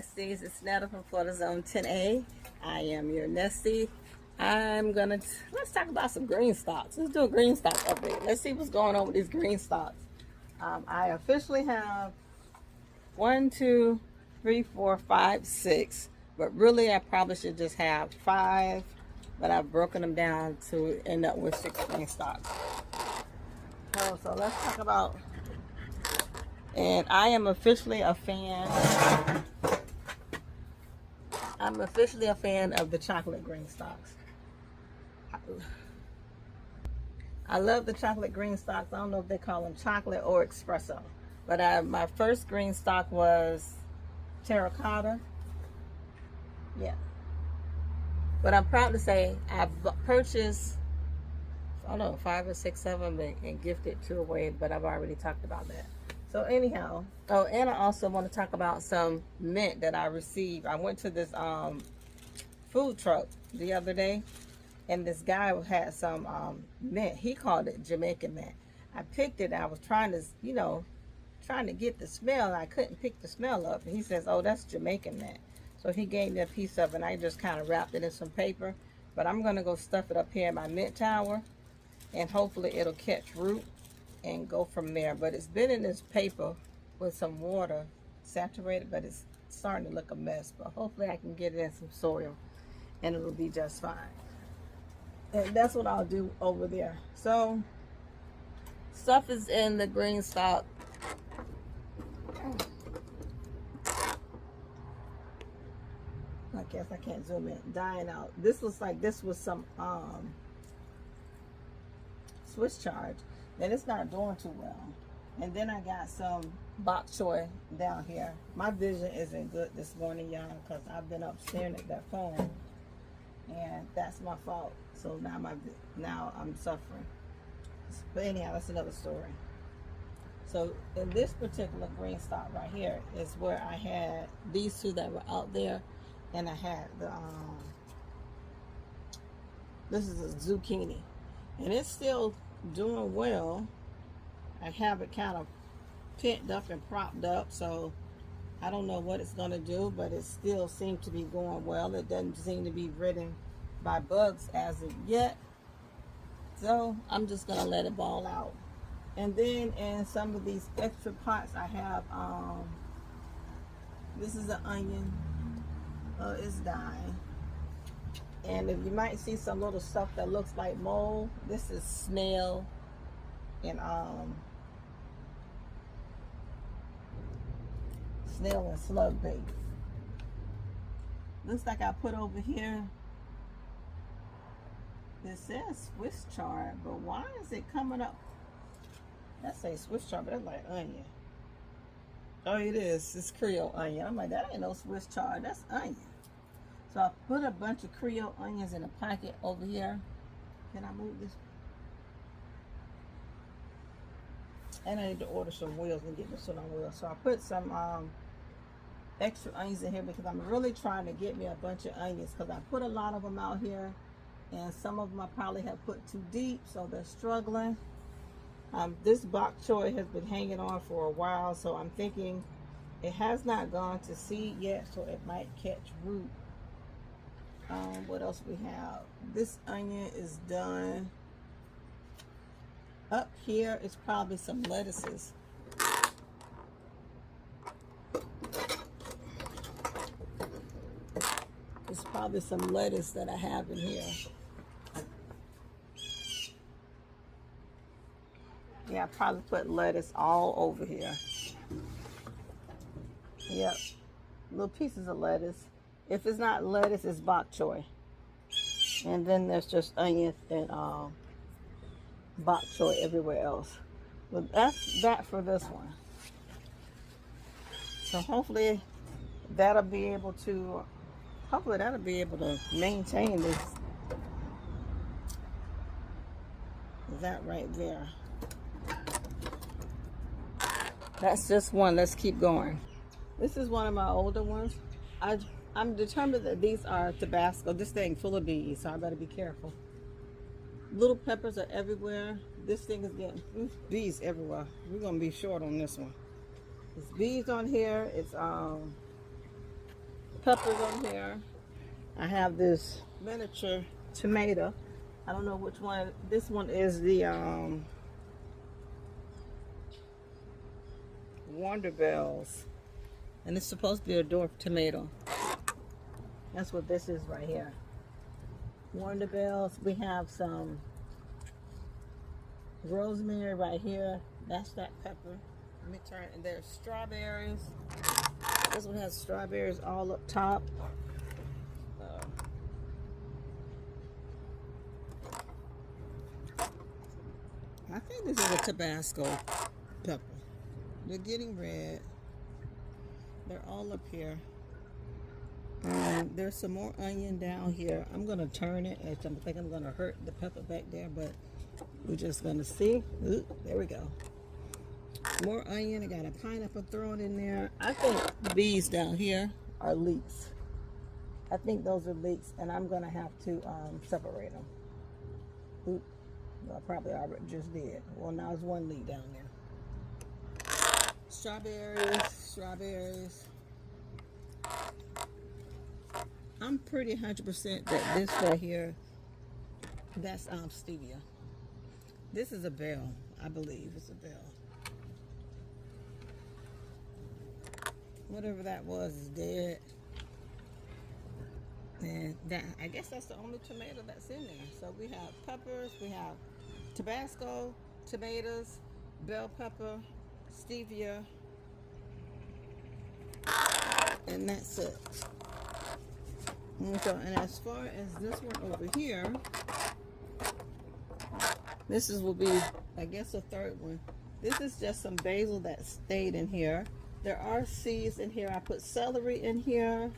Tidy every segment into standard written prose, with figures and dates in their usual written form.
Nesties, it's Netta from Florida Zone 10A. I am your Nestie. Let's talk about some green stocks. Let's do a green stock update. Let's see what's going on with these green stocks. I officially have 1, 2, 3, 4, 5, 6, but really I probably should just have 5, but I've broken them down to end up with 6 green stocks. So let's talk about, and I am officially a fan. I'm officially a fan of the chocolate green stocks. I love the chocolate green stocks. I don't know if they call them chocolate or espresso, but my first green stock was terracotta. Yeah. But I'm proud to say I've purchased, I don't know, 5 or 6 of them and gifted 2 away, but I've already talked about that. So anyhow, oh, and I also want to talk about some mint that I received. I went to this food truck the other day, and this guy had some mint. He called it Jamaican mint. I picked it. I was trying to, trying to get the smell, and I couldn't pick the smell up. And he says, oh, that's Jamaican mint. So he gave me a piece of it, and I just kind of wrapped it in some paper. But I'm going to go stuff it up here in my mint tower, and hopefully it'll catch root and go from there. But it's been in this paper with some water saturated, but it's starting to look a mess. But hopefully I can get it in some soil and it'll be just fine. And that's what I'll do over there. So stuff is in the green stock. I guess I can't zoom in. Dying out. This looks like this was some Swiss chard. And it's not doing too well. And then I got some bok choy down here. My vision isn't good this morning, y'all, because I've been up staring at that phone, and that's my fault. So now I'm suffering. But anyhow, that's another story. So in this particular green stock right here is where I had these 2 that were out there, and I had the this is a zucchini, and it's still doing well. I have it kind of pent up and propped up, so I don't know what it's going to do, but it still seems to be going well. It doesn't seem to be ridden by bugs as of yet, so I'm just going to let it ball out. And then in some of these extra pots I have, this is an onion. It's dying. And if you might see some little stuff that looks like mold, this is snail and slug bait. Looks like I put over here, it says Swiss chard, but why is it coming up? That says Swiss chard, but that's like onion. Oh, it is. It's Creole onion. I'm like, that ain't no Swiss chard. That's onion. So I put a bunch of Creole onions in a pocket over here. Can I move this? And I need to order some wheels and get this on wheels. So I put some extra onions in here because I'm really trying to get me a bunch of onions, because I put a lot of them out here, and some of them I probably have put too deep, so they're struggling. This bok choy has been hanging on for a while, so I'm thinking it has not gone to seed yet, so it might catch root. What else we have? This onion is done. Up here is probably some lettuces. It's probably some lettuce that I have in here. Yeah, I probably put lettuce all over here. Yep, little pieces of lettuce. If it's not lettuce, it's bok choy. And then there's just onions and bok choy everywhere else. But that's that for this one. So hopefully that'll be able to maintain this. That right there. That's just one. Let's keep going. This is one of my older ones. I'm determined that these are Tabasco. This thing full of bees, so I better be careful. Little peppers are everywhere. This thing is getting bees everywhere. We're gonna be short on this one. There's bees on here. It's peppers on here. I have this miniature tomato. I don't know which one. This one is the Wonder Bells, and it's supposed to be a dwarf tomato. That's what this is right here. Wonder Bells. We have some rosemary right here. That's that pepper. Let me turn. And there's strawberries. This one has strawberries all up top. I think this is a Tabasco pepper. They're getting red. They're all up here. And there's some more onion down here. I'm going to turn it. I think I'm going to hurt the pepper back there, but we're just going to see. Ooh, there we go. More onion. I got a pineapple thrown in there. I think these down here are leeks. I think those are leeks, and I'm going to have to separate them. Ooh, well, I probably already just did. Well, now there's one leek down there. Strawberries. I'm pretty 100% that this right here, that's stevia. This is a bell, I believe. It's a bell. Whatever that was is dead. And that, I guess that's the only tomato that's in there. So we have peppers, we have Tabasco, tomatoes, bell pepper, stevia, and that's it. And, so, and as far as this one over here, this will be, I guess, a third one. This is just some basil that stayed in here. There are seeds in here. I put celery in here.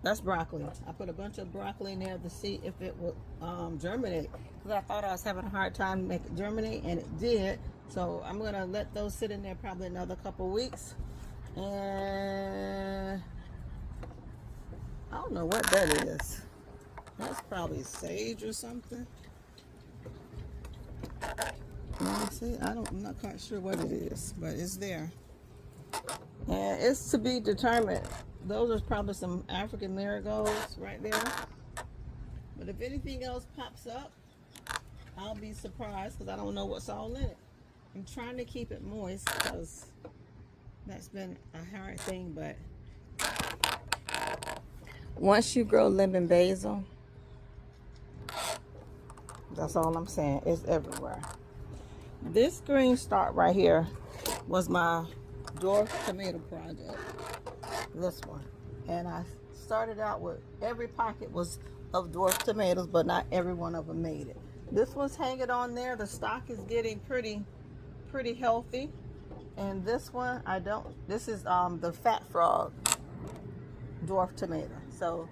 That's broccoli. I put a bunch of broccoli in there to see if it would germinate, because I thought I was having a hard time making it germinate, and it did. So I'm gonna let those sit in there probably another couple weeks. And I don't know what that is. That's probably sage or something. Let me see. I'm not quite sure what it is, but it's there. And it's to be determined. Those are probably some African marigolds right there. But if anything else pops up, I'll be surprised, because I don't know what's all in it. I'm trying to keep it moist, because that's been a hard thing. But once you grow lemon basil, that's all I'm saying. It's everywhere. This green stalk right here was my dwarf tomato project. This one. And I started out with, every pocket was of dwarf tomatoes, but not every one of them made it. This one's hanging on there. The stalk is getting pretty healthy. And this one, this is the fat frog dwarf tomato. So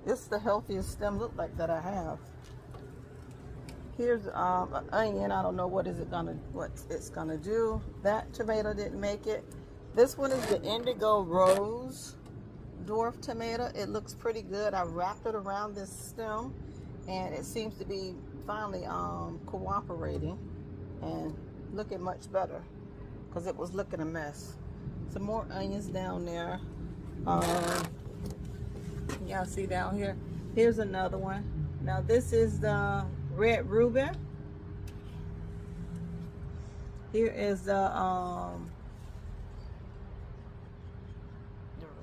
it's the healthiest stem look like that I have. Here's an onion. I don't know what it's gonna do. That tomato didn't make it. This one is the indigo rose dwarf tomato. It looks pretty good. I wrapped it around this stem, and it seems to be finally cooperating and looking much better, because it was looking a mess. Some more onions down there. Y'all see down here? Here's another one. Now this is the red ruby. Here is the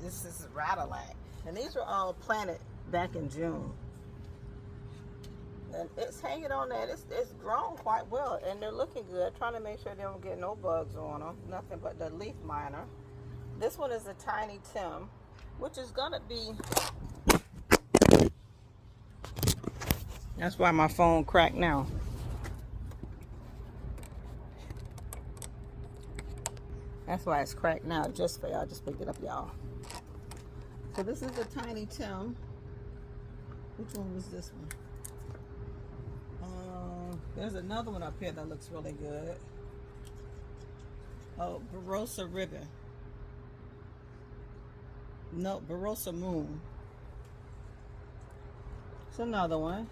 this is Radillac, and these were all planted back in June, and it's hanging on there. It's grown quite well, and they're looking good. Trying to make sure they don't get no bugs on them, nothing but the leaf miner. This one is a tiny Tim, which is gonna be, that's why my phone cracked now. That's why it's cracked now, just for y'all. Just picked it up, y'all. So this is a tiny Tim. Which one was this one? There's another one up here that looks really good. Oh, Barossa Ribbon. No, Barossa Moon. It's another one.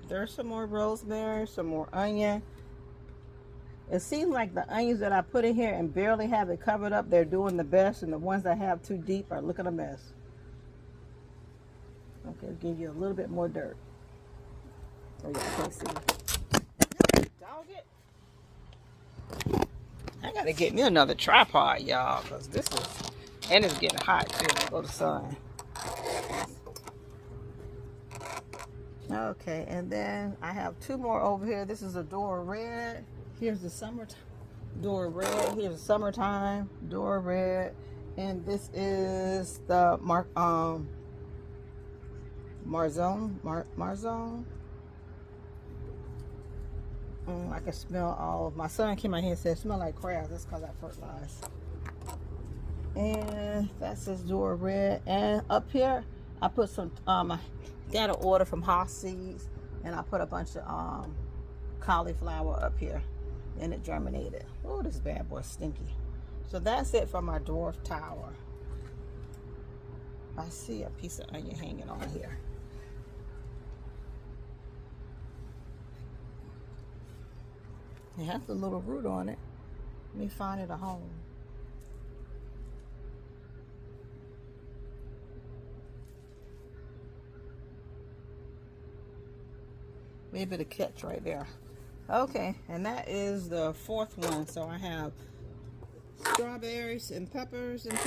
There's some more rosemary, some more onion. It seems like the onions that I put in here and barely have it covered up, they're doing the best, and the ones that have too deep are looking a mess. Okay, give you a little bit more dirt. Oh yeah, I can't see. Dog it. I gotta get me another tripod, y'all, because this is, and it's getting hot too. Go to sun. Okay, and then I have two more over here. This is a Dora Red. Here's the summertime Dora Red. Here's the summertime Dora Red, and this is the Marzone. I can smell all. My son came out here and said, "Smell like crabs." That's because I fertilized. And that says Dora Red. And up here, I put some. I got an order from Haas Seeds, and I put a bunch of cauliflower up here, and it germinated. Oh, this bad boy stinky. So that's it for my dwarf tower. I see a piece of onion hanging on here. It has a little root on it. Let me find it a home. Maybe the catch right there. Okay, and that is the fourth one. So I have strawberries and peppers and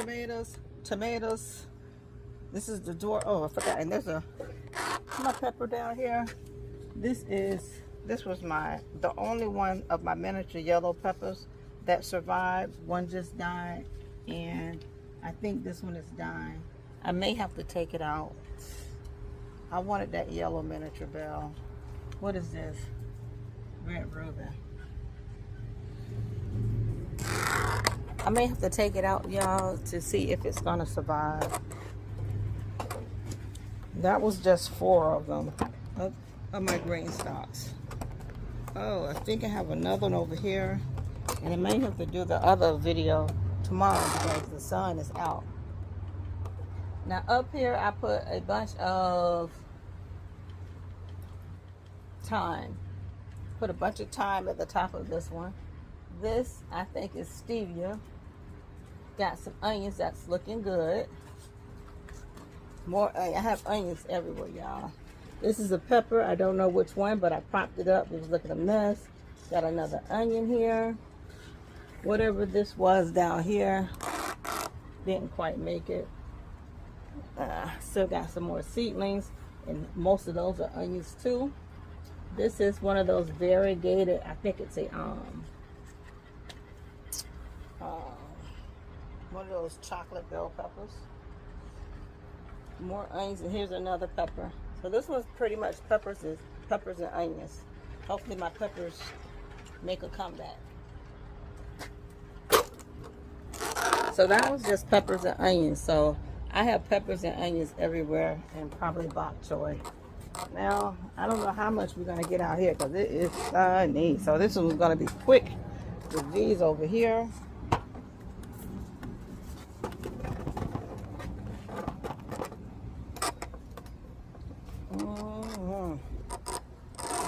tomatoes. This is the door. Oh, I forgot. And there's my pepper down here. This was the only one of my miniature yellow peppers that survived. One just died, and I think this one is dying. I may have to take it out. I wanted that yellow miniature bell. What is this? Red Reuben. I may have to take it out, y'all, to see if it's gonna survive. That was just 4 of them of my green stalks. Oh, I think I have another one over here, and I may have to do the other video tomorrow because the sun is out. Now up here I put a bunch of thyme. Put a bunch of thyme at the top of this one. This I think is stevia. Got some onions that's looking good. More, I have onions everywhere, y'all. This is a pepper. I don't know which one, but I propped it up. It was looking a mess. Got another onion here. Whatever this was down here, didn't quite make it. Still got some more seedlings, and most of those are onions too. This is one of those variegated, I think it's a one of those chocolate bell peppers. More onions, and here's another pepper. So this one's pretty much peppers and onions. Hopefully my peppers make a comeback. So that was just peppers and onions. So I have peppers and onions everywhere, and probably bok choy. Now, I don't know how much we're going to get out here because it is sunny. So this one's going to be quick with these over here.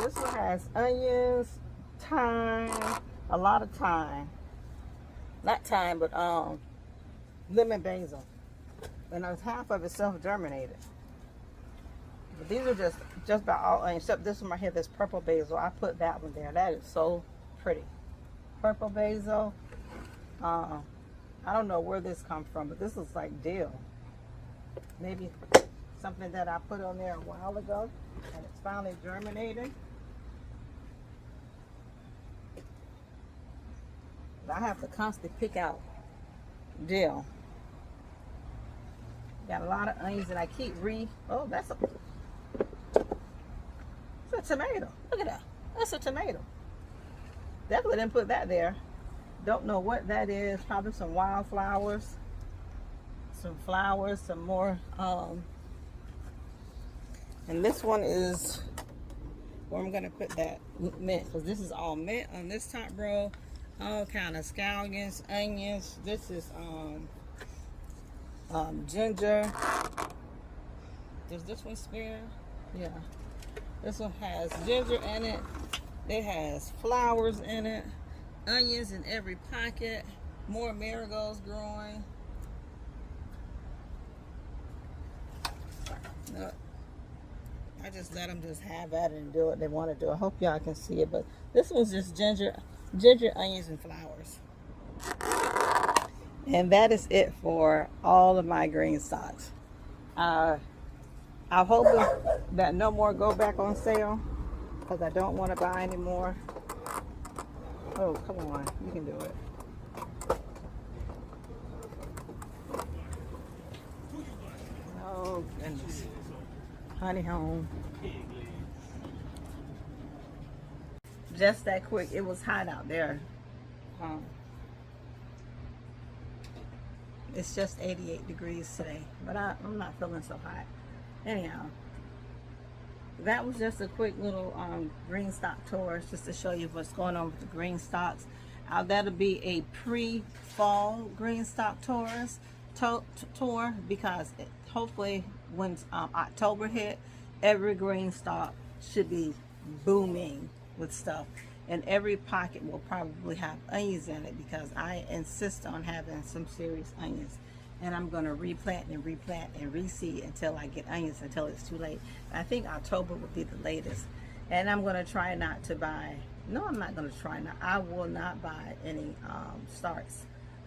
This one has onions, thyme, a lot of thyme. Not thyme, but lemon basil. And half of it self-germinated. But these are just about all onions, except this one right here, this purple basil. I put that one there. That is so pretty. Purple basil. I don't know where this comes from, but this looks like dill. Maybe something that I put on there a while ago, and it's finally germinating. I have to constantly pick out dill. Got a lot of onions, and I keep oh, it's a tomato. Look at that. That's a tomato. Definitely didn't put that there. Don't know what that is. Probably some wildflowers. Some flowers, some more. And this one is where I'm going to put that mint, because this is all mint on this top row. All kind of scallions, onions. This is ginger. Does this one spare? Yeah. This one has ginger in it. It has flowers in it. onions in every pocket. More marigolds growing. Look, I just let them just have at it and do what they want to do. I hope y'all can see it, but this was just ginger, onions, and flowers. And that is it for all of my green stocks. I'm hoping that no more go back on sale because I don't want to buy any more. Oh, come on, you can do it. Oh, goodness. Honey home. Just that quick. It was hot out there. It's just 88 degrees today, but I'm not feeling so hot. Anyhow, that was just a quick little green stock tour just to show you what's going on with the green stocks. That'll be a pre-fall green stock tour because hopefully when October hit, every green stock should be booming with stuff, and every pocket will probably have onions in it because I insist on having some serious onions. And I'm going to replant and reseed until I get onions, until it's too late. I think October will be the latest. And I'm going to try not to buy, no, I'm not going to try not, I will not buy any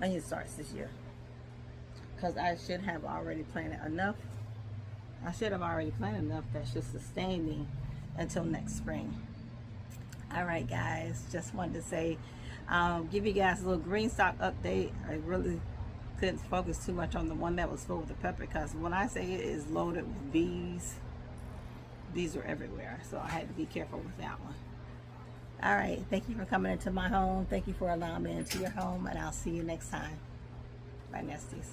onion starts this year. Because I should have already planted enough. I should have already planted enough that should sustain me until next spring. All right, guys, just wanted to say, give you guys a little green stock update. I really couldn't focus too much on the one that was full with the pepper because when I say it is loaded with bees are everywhere, so I had to be careful with that one. All right, thank you for coming into my home. Thank you for allowing me into your home, and I'll see you next time. Bye, Nesties.